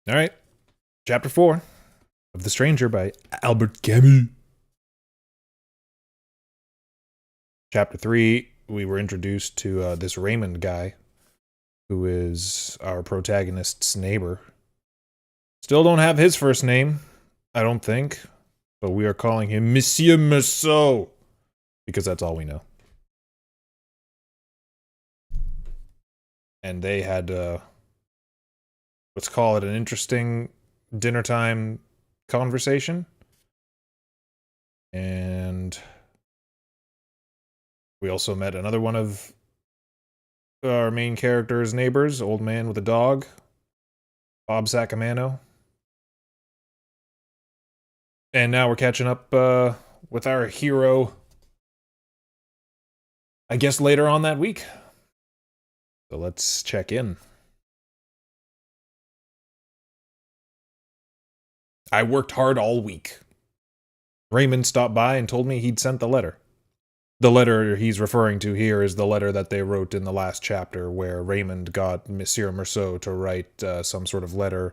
All right. Chapter 4 of The Stranger by Albert Camus. Chapter 3, we were introduced to this Raymond guy, who is our protagonist's neighbor. Still don't have his first name, I don't think, but we are calling him Monsieur Merceau, because that's all we know. And they had, let's call it an interesting dinner time conversation. And we also met another one of our main character's neighbors, old man with a dog, Bob Sacamano. And now we're catching up with our hero, I guess, later on that week. So let's check in. I worked hard all week. Raymond stopped by and told me he'd sent the letter. The letter he's referring to here is the letter that they wrote in the last chapter, where Raymond got Monsieur Merceau to write some sort of letter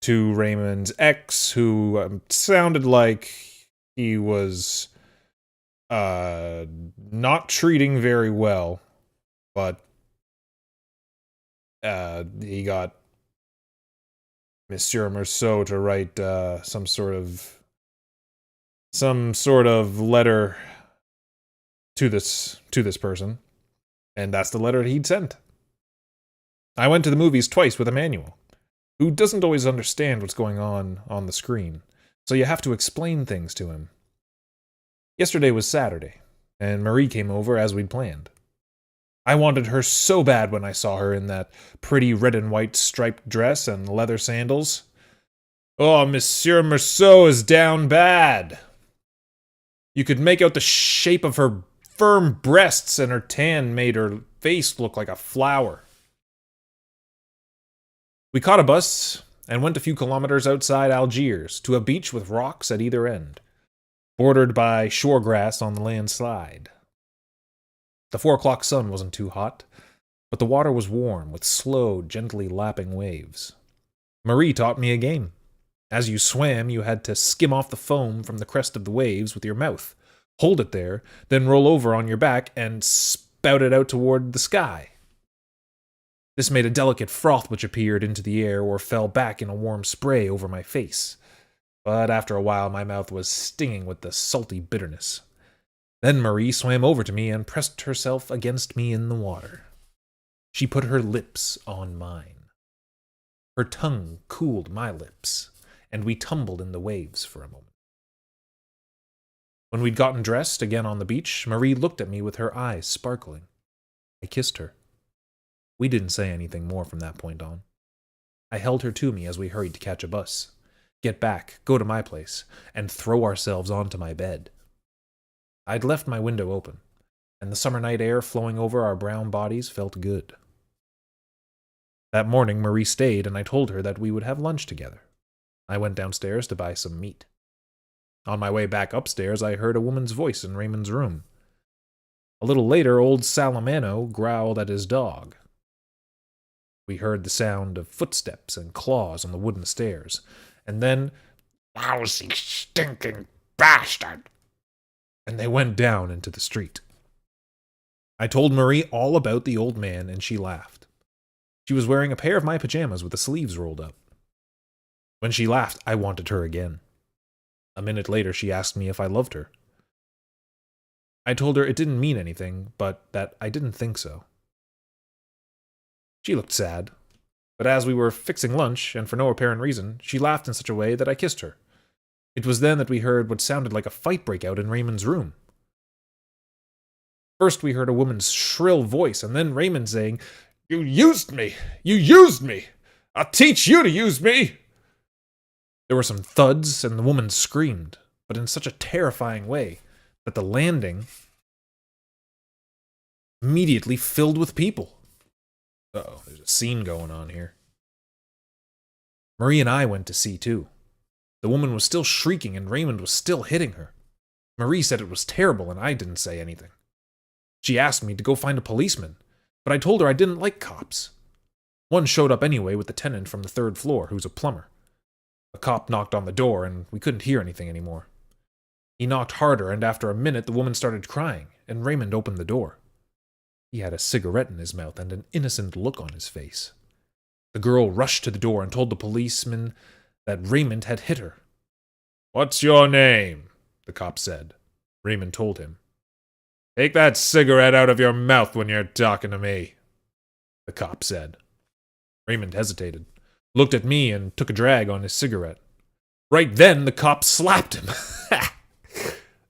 to Raymond's ex, who sounded like he was not treating very well, but he got Monsieur Merceau to write some sort of letter to this person, and that's the letter he'd sent. I went to the movies twice with Emmanuel, who doesn't always understand what's going on the screen, so you have to explain things to him. Yesterday was Saturday, and Marie came over as we'd planned. I wanted her so bad when I saw her in that pretty red and white striped dress and leather sandals. Oh, Monsieur Merceau is down bad. You could make out the shape of her firm breasts, and her tan made her face look like a flower. We caught a bus and went a few kilometers outside Algiers to a beach with rocks at either end, bordered by shore grass on the landslide. The 4 o'clock sun wasn't too hot, but the water was warm with slow, gently lapping waves. Marie taught me a game. As you swam, you had to skim off the foam from the crest of the waves with your mouth, hold it there, then roll over on your back and spout it out toward the sky. This made a delicate froth which appeared into the air or fell back in a warm spray over my face. But after a while my mouth was stinging with the salty bitterness. Then Marie swam over to me and pressed herself against me in the water. She put her lips on mine. Her tongue cooled my lips, and we tumbled in the waves for a moment. When we'd gotten dressed again on the beach, Marie looked at me with her eyes sparkling. I kissed her. We didn't say anything more from that point on. I held her to me as we hurried to catch a bus, get back, go to my place, and throw ourselves onto my bed. I'd left my window open, and the summer night air flowing over our brown bodies felt good. That morning Marie stayed, and I told her that we would have lunch together. I went downstairs to buy some meat. On my way back upstairs, I heard a woman's voice in Raymond's room. A little later, old Salamano growled at his dog. We heard the sound of footsteps and claws on the wooden stairs, and then, "Lousy, stinking bastard!" and they went down into the street. I told Marie all about the old man, and she laughed. She was wearing a pair of my pajamas with the sleeves rolled up. When she laughed, I wanted her again. A minute later, she asked me if I loved her. I told her it didn't mean anything, but that I didn't think so. She looked sad, but as we were fixing lunch, and for no apparent reason, she laughed in such a way that I kissed her. It was then that we heard what sounded like a fight break out in Raymond's room. First we heard a woman's shrill voice, and then Raymond saying, "You used me! You used me! I'll teach you to use me!" There were some thuds, and the woman screamed, but in such a terrifying way that the landing immediately filled with people. Uh-oh, there's a scene going on here. Marie and I went to see too. The woman was still shrieking, and Raymond was still hitting her. Marie said it was terrible, and I didn't say anything. She asked me to go find a policeman, but I told her I didn't like cops. One showed up anyway with the tenant from the 3rd floor, who's a plumber. A cop knocked on the door, and we couldn't hear anything anymore. He knocked harder, and after a minute the woman started crying, and Raymond opened the door. He had a cigarette in his mouth and an innocent look on his face. The girl rushed to the door and told the policeman that Raymond had hit her. "What's your name?" the cop said. Raymond told him. "Take that cigarette out of your mouth when you're talking to me," the cop said. Raymond hesitated, looked at me, and took a drag on his cigarette. Right then, the cop slapped him.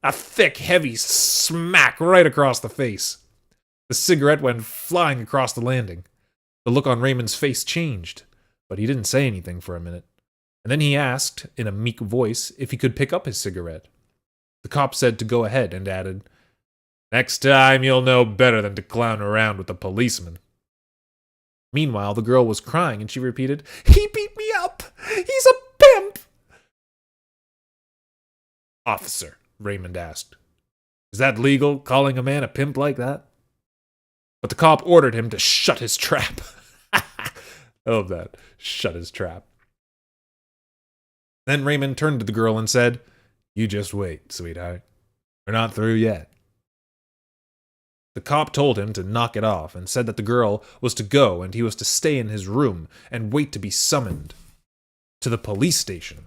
A thick, heavy smack right across the face. The cigarette went flying across the landing. The look on Raymond's face changed, but he didn't say anything for a minute. And then he asked, in a meek voice, if he could pick up his cigarette. The cop said to go ahead and added, "Next time you'll know better than to clown around with a policeman." Meanwhile, the girl was crying and she repeated, "He beat me up! He's a pimp!" "Officer," Raymond asked, "is that legal, calling a man a pimp like that?" But the cop ordered him to shut his trap. I love that. Shut his trap. Then Raymond turned to the girl and said, "You just wait, sweetheart. We're not through yet." The cop told him to knock it off and said that the girl was to go and he was to stay in his room and wait to be summoned to the police station.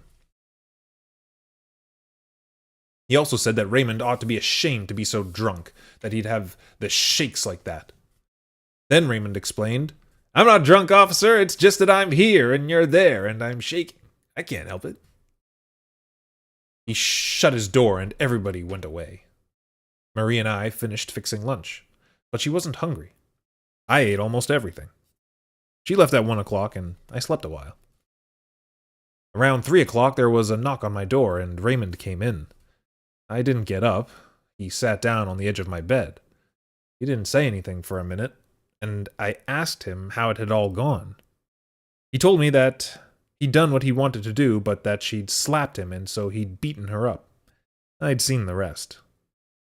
He also said that Raymond ought to be ashamed to be so drunk, that he'd have the shakes like that. Then Raymond explained, "I'm not drunk, officer. It's just that I'm here and you're there and I'm shaking. I can't help it." He shut his door and everybody went away. Marie and I finished fixing lunch, but she wasn't hungry. I ate almost everything. She left at 1 o'clock and I slept a while. Around 3 o'clock there was a knock on my door and Raymond came in. I didn't get up. He sat down on the edge of my bed. He didn't say anything for a minute, and I asked him how it had all gone. He told me that he'd done what he wanted to do, but that she'd slapped him and so he'd beaten her up. I'd seen the rest.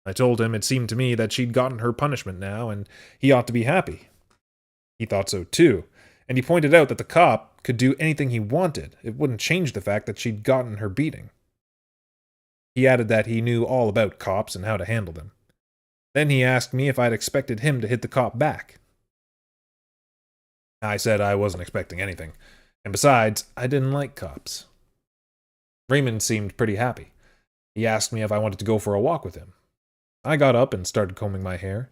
I told him it seemed to me that she'd gotten her punishment now, and he ought to be happy. He thought so too, and he pointed out that the cop could do anything he wanted. It wouldn't change the fact that she'd gotten her beating. He added that he knew all about cops and how to handle them. Then he asked me if I'd expected him to hit the cop back. I said I wasn't expecting anything, and besides, I didn't like cops. Raymond seemed pretty happy. He asked me if I wanted to go for a walk with him. I got up and started combing my hair.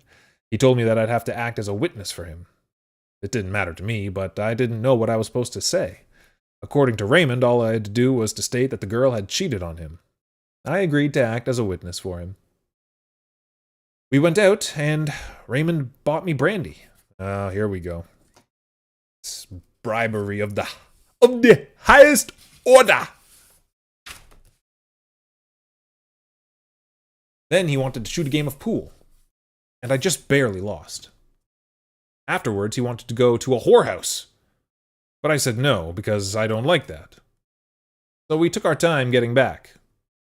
He told me that I'd have to act as a witness for him. It didn't matter to me, but I didn't know what I was supposed to say. According to Raymond, all I had to do was to state that the girl had cheated on him. I agreed to act as a witness for him. We went out, and Raymond bought me brandy. Here we go. It's bribery of the highest order. Then he wanted to shoot a game of pool, and I just barely lost. Afterwards, he wanted to go to a whorehouse, but I said no, because I don't like that. So we took our time getting back,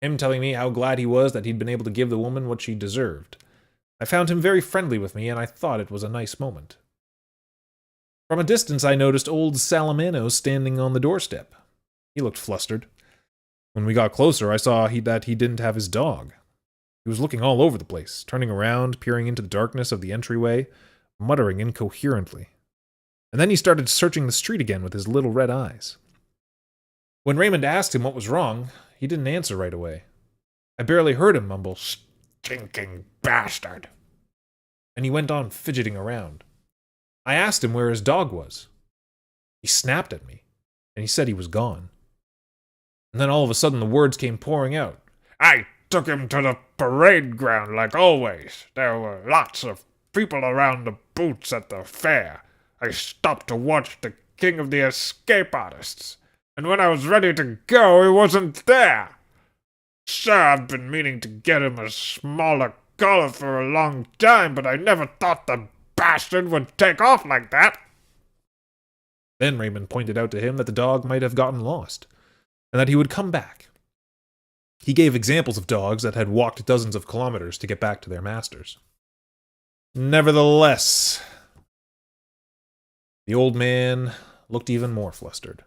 him telling me how glad he was that he'd been able to give the woman what she deserved. I found him very friendly with me, and I thought it was a nice moment. From a distance, I noticed old Salamano standing on the doorstep. He looked flustered. When we got closer, I saw that he didn't have his dog. He was looking all over the place, turning around, peering into the darkness of the entryway, muttering incoherently. And then he started searching the street again with his little red eyes. When Raymond asked him what was wrong, he didn't answer right away. I barely heard him mumble, "Stinking bastard," and he went on fidgeting around. I asked him where his dog was. He snapped at me, and he said he was gone. And then all of a sudden the words came pouring out. "I took him to the parade ground like always. There were lots of people around the booths at the fair. I stopped to watch the king of the escape artists. And when I was ready to go, he wasn't there. Sir, I've been meaning to get him a smaller collar for a long time, but I never thought the bastard would take off like that." Then Raymond pointed out to him that the dog might have gotten lost, and that he would come back. He gave examples of dogs that had walked dozens of kilometers to get back to their masters. Nevertheless, the old man looked even more flustered.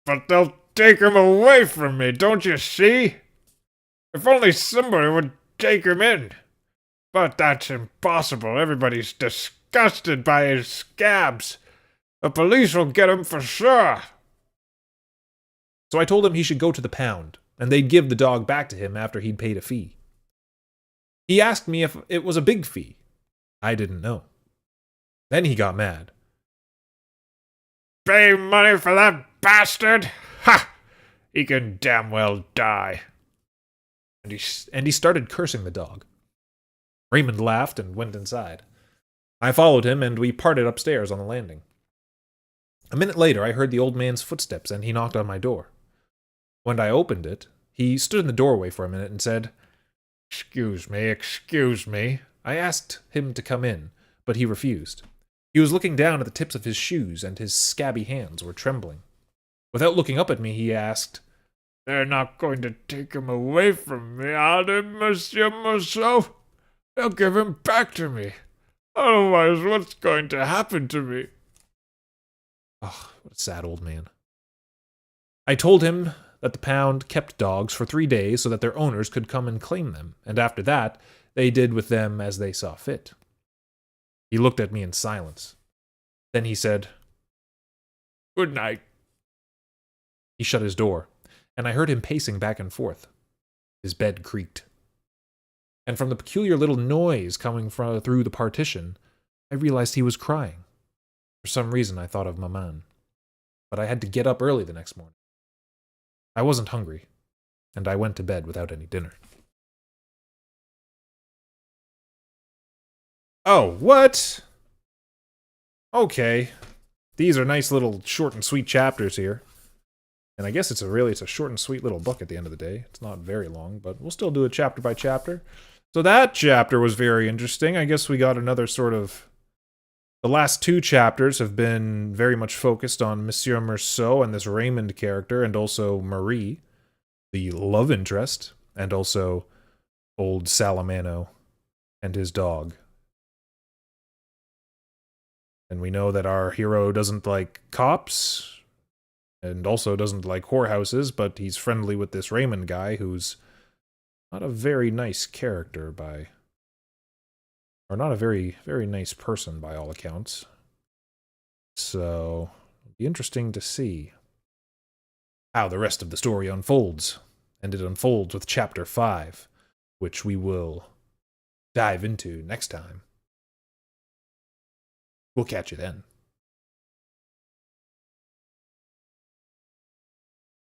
"But they'll take him away from me, don't you see? If only somebody would take him in. But that's impossible. Everybody's disgusted by his scabs. The police will get him for sure. So I told him he should go to the pound, and they'd give the dog back to him after he'd paid a fee. He asked me if it was a big fee. I didn't know. Then he got mad. Pay money for that bastard? Ha! He can damn well die. And he started cursing the dog. Raymond laughed and went inside. I followed him, and we parted upstairs on the landing. A minute later, I heard the old man's footsteps, and he knocked on my door. When I opened it, he stood in the doorway for a minute and said, Excuse me. I asked him to come in, but he refused. He was looking down at the tips of his shoes, and his scabby hands were trembling. Without looking up at me, he asked, They're not going to take him away from me, are they, Monsieur Mousseau? They'll give him back to me. Otherwise, what's going to happen to me? Oh, what a sad old man. I told him that the pound kept dogs for 3 days so that their owners could come and claim them, and after that, they did with them as they saw fit. He looked at me in silence. Then he said, Good night. He shut his door, and I heard him pacing back and forth. His bed creaked. And from the peculiar little noise coming through the partition, I realized he was crying. For some reason, I thought of Maman. But I had to get up early the next morning. I wasn't hungry, and I went to bed without any dinner. Oh, what? Okay. These are nice little short and sweet chapters here. And I guess it's a short and sweet little book at the end of the day. It's not very long, but we'll still do it chapter by chapter. So that chapter was very interesting. I guess we got another sort of... The last 2 chapters have been very much focused on Monsieur Mousseau and this Raymond character, and also Marie, the love interest, and also old Salamano and his dog. And we know that our hero doesn't like cops, and also doesn't like whorehouses, but he's friendly with this Raymond guy who's not a very nice character or not a very, very nice person by all accounts. So, it'll be interesting to see how the rest of the story unfolds. And it unfolds with chapter 5, which we will dive into next time. We'll catch you then.